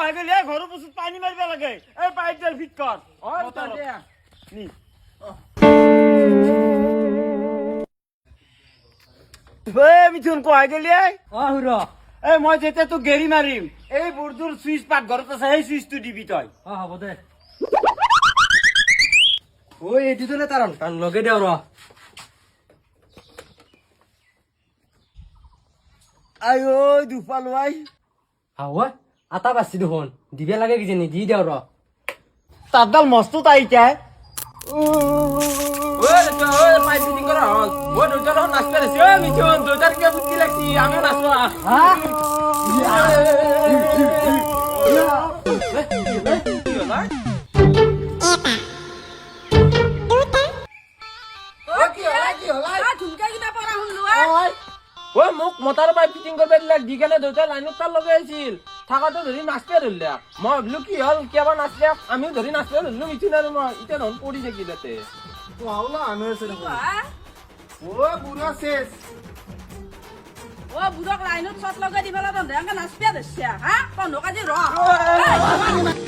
কোৱা গ'লে ঘৰৰ বস্তুত পানী মাৰিব লাগে এই পাইপডাল ফিট কৰ নি মিথুন কোৱা গ'লে হুৰ মই যেতিয়া তোক গেৰি মাৰিম এই বুৰ্দুৰ চুইচ পাকঘৰত আছে সেই চুইচটো দিবি তই হ'ব দে ঐ এইটোতো নে তাৰ লগে দেও ৰ আই ঐ দুফালো আই হাৱা আটা বাচি দেখোন দিবে লাগে কিজানি দি দেও ৰ তাতডাল মস্তো তাইটা পাইপ ফিটিং কৰা হ'ল মই দুটাৰ নাচতে আছি ঐ মিথুন দুটাৰ কিয় বুদ্ধি লাগছি আমিও নাচো মোক মটাৰ পাইপ ফিটিং কৰিব দিলে দি কেনে দেউতাই লাইনত তাৰ লগাই আছিল থাকাটো ধৰি নাচপে ধৰিলে মই ভাবিলো কি হ'ল কিবা নাচলে আমিও ধৰি নাচপে ধৰিলো মিথুন আৰু মই এতিয়া নহ'ল পৰি থাকি তাতে বুঢ়ক লাইনত চট লগাই দি পেলাই নাচপিয়া ধৰিছে হা 15 কেজি ৰ